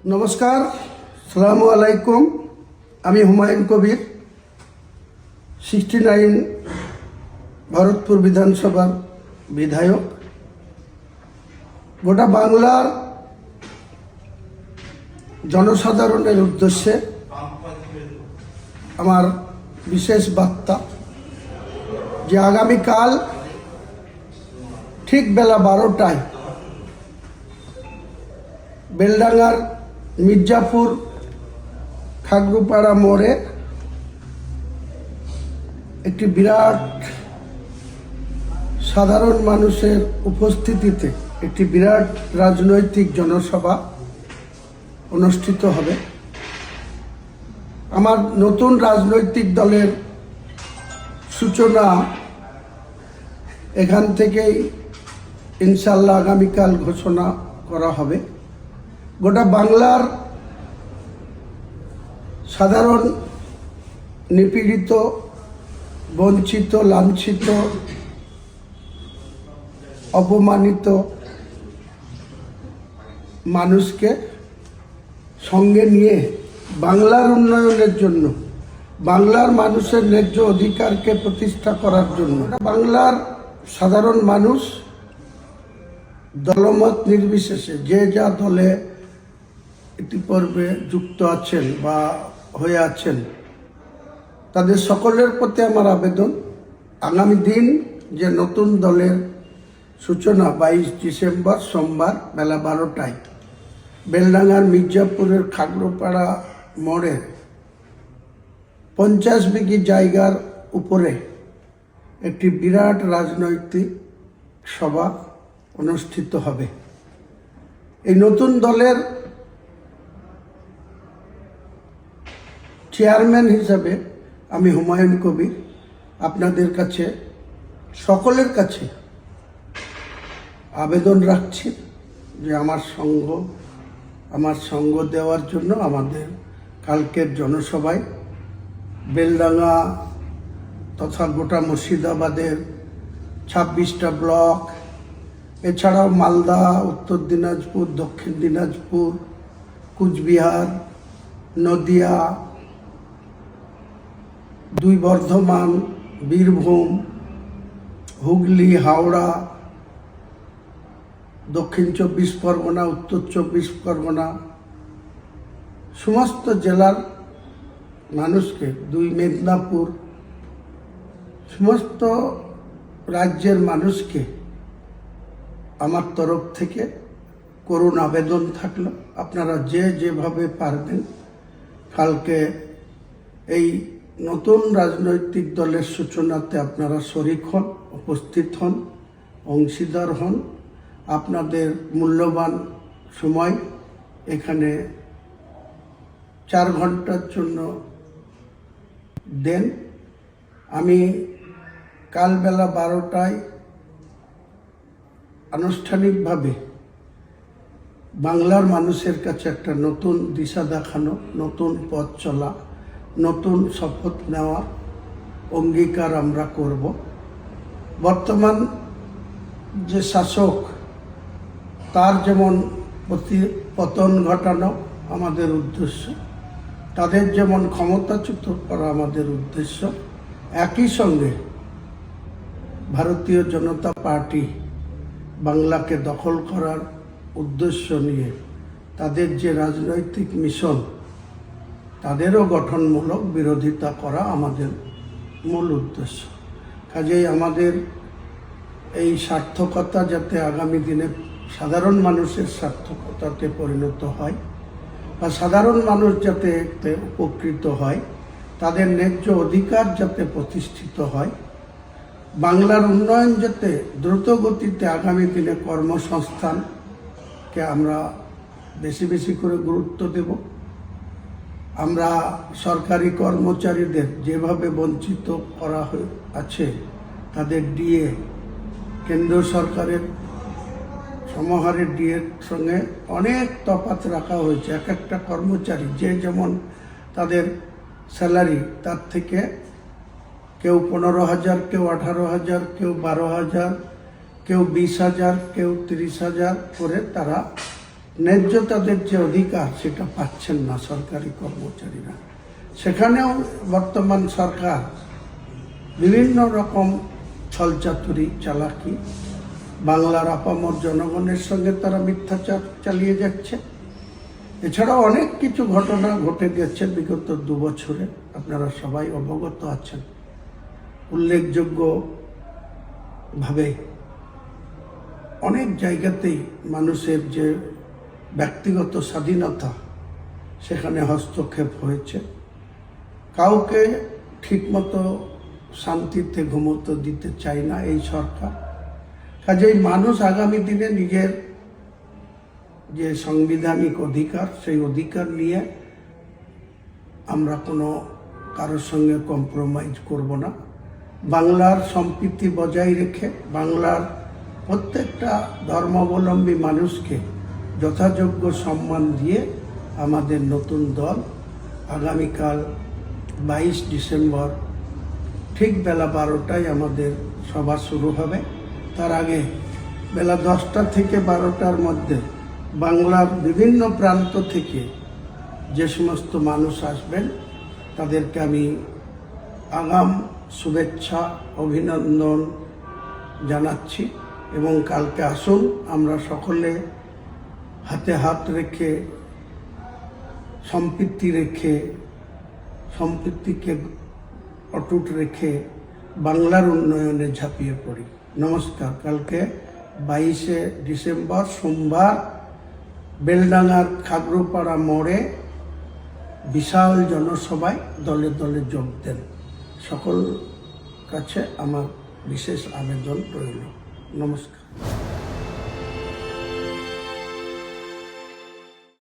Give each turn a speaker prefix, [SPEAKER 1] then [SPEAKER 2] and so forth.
[SPEAKER 1] নমস্কার, সালামু আলাইকুম। আমি হুমায়ুন কবির, 69 ভরতপুর বিধানসভার বিধায়ক। গোটা বাংলার জনসাধারণের উদ্দেশ্যে আমার বিশেষ বার্তা যে আগামীকাল ঠিক বেলা 12টায় বেলডাঙ্গার মির্জাপুর খাগড়ুপাড়া মোড়ে একটি বিরাট সাধারণ মানুষের উপস্থিতিতে একটি বিরাট রাজনৈতিক জনসভা অনুষ্ঠিত হবে। আমার নতুন রাজনৈতিক দলের সূচনা এখান থেকেই ইনশাল্লাহ আগামীকাল ঘোষণা করা হবে। গোটা বাংলার সাধারণ নিপীড়িত, বঞ্চিত, লাঞ্ছিত, অপমানিত মানুষকে সঙ্গে নিয়ে বাংলার উন্নয়নের জন্য, বাংলার মানুষের ন্যায্য অধিকারকে প্রতিষ্ঠা করার জন্য বাংলার সাধারণ মানুষ দলমত নির্বিশেষে যে যা দলে ইতিপূর্বে যুক্ত আছেন বা হয়ে আছেন, তাদের সকলের প্রতি আমার আবেদন, আগামী দিন যে নতুন দলের সূচনা 22 ডিসেম্বর সোমবার বেলা 12টায় বেলডাঙ্গার মির্জাপুরের খাগড়ুপাড়া মোড়ে 50 বিঘি জায়গার উপরে একটি বিরাট রাজনৈতিক সভা অনুষ্ঠিত হবে। এই নতুন দলের চেয়ারম্যান হিসাবে আমি হুমায়ুন কবির আপনাদের কাছে, সকলের কাছে আবেদন রাখছি যে আমার সঙ্গ দেওয়ার জন্য আমাদের কালকের জনসভায় বেলডাঙ্গা তথা গোটা মুর্শিদাবাদের 26টা ব্লক, এছাড়াও মালদা, উত্তর দিনাজপুর, দক্ষিণ দিনাজপুর, কুচবিহার, নদিয়া, 2 বর্ধমান, বীরভূম, হুগলি, হাওড়া, দক্ষিণ 24 পরগনা, উত্তর 24 পরগনা, সমস্ত জেলার মানুষকে, 2 মেদিনীপুর, সমস্ত রাজ্যের মানুষকে আমার তরফ থেকে করুণ আবেদন থাকলো, আপনারা যেভাবে পারবেন কালকে এই নতুন রাজনৈতিক দলের সূচনাতে আপনারা শরিক হন, উপস্থিত হন, অংশীদার হন, আপনাদের মূল্যবান সময় এখানে 4 ঘন্টার জন্য দেন। আমি কাল বেলা 12টায় আনুষ্ঠানিকভাবে বাংলার মানুষের কাছে একটা নতুন দিশা দেখানো, নতুন পথ চলা, নতুন শপথ নেওয়া অঙ্গীকার আমরা করব। বর্তমান যে শাসক, তার যেমন পতন ঘটানো আমাদের উদ্দেশ্য, তাদের যেমন ক্ষমতাচ্যুত করা আমাদের উদ্দেশ্য, একই সঙ্গে ভারতীয় জনতা পার্টি বাংলাকে দখল করার উদ্দেশ্য নিয়ে তাদের যে রাজনৈতিক মিশন, তাদেরও গঠনমূলক বিরোধিতা করা আমাদের মূল উদ্দেশ্য। কাজেই আমাদের এই সার্থকতা যাতে আগামী দিনে সাধারণ মানুষের সার্থকতাতে পরিণত হয় বা সাধারণ মানুষ যাতে এতে উপকৃত হয়, তাদের ন্যায্য অধিকার যাতে প্রতিষ্ঠিত হয়, বাংলার উন্নয়ন যাতে দ্রুত গতিতে আগামী দিনে কর্মসংস্থানকে আমরা বেশি বেশি করে গুরুত্ব দেব। আমরা সরকারি কর্মচারীদের যেভাবে বঞ্চিত করা আছে, তাদের ডিএ কেন্দ্র সরকারের সমাহারের ডিএর সঙ্গে অনেক তফাৎ রাখা হয়েছে। এক একটা কর্মচারী যে যেমন তাদের স্যালারি, তার থেকে কেউ 15,000, কেউ 18,000, কেউ 12,000, কেউ 20,000, কেউ 30,000 করে তারা ন্যায্য তাদের যে অধিকার সেটা পাচ্ছেন না সরকারি কর্মচারীরা। সেখানেও বর্তমান সরকার বিভিন্ন রকম ছলচাতুরি চালাকি, বাংলার আপামর জনগণের সঙ্গে তারা মিথ্যাচার চালিয়ে যাচ্ছে। এছাড়াও অনেক কিছু ঘটনা ঘটে গেছে বিগত 2 বছরে, আপনারা সবাই অবগত আছেন। উল্লেখযোগ্যভাবে অনেক জায়গাতেই মানুষের যে ব্যক্তিগত স্বাধীনতা সেখানে হস্তক্ষেপ হয়েছে। কাউকে ঠিকমতো শান্তিতে ঘুমোতে দিতে চায় না এই সরকার। কাজেই মানুষ আগামী দিনে নিজের যে সাংবিধানিক অধিকার, সেই অধিকার নিয়ে আমরা কোনো কারোর সঙ্গে কম্প্রোমাইজ করব না। বাংলার সম্প্রীতি বজায় রেখে বাংলার প্রত্যেকটা ধর্মাবলম্বী মানুষকে যথাযোগ্য সম্মান দিয়ে আমাদের নতুন দল আগামীকাল 22 ডিসেম্বর ঠিক বেলা 12টায় আমাদের সভা শুরু হবে। তার আগে বেলা 10টা থেকে 12টার মধ্যে বাংলার বিভিন্ন প্রান্ত থেকে যে সমস্ত মানুষ আসবেন তাদেরকে আমি আগাম শুভেচ্ছা অভিনন্দন জানাচ্ছি। এবং কালকে আসুন, আমরা সকলে হাতে হাত রেখে সম্প্রীতিকে অটুট রেখে বাংলার উন্নয়নে ঝাঁপিয়ে পড়ি। নমস্কার। কালকে 22শে ডিসেম্বর সোমবার বেলডাঙ্গার খাগড়াপাড়া মোড়ে বিশাল জনসভায় দলে দলে যোগ দেন। সকল কাছে আমার বিশেষ আবেদন রইল। নমস্কার।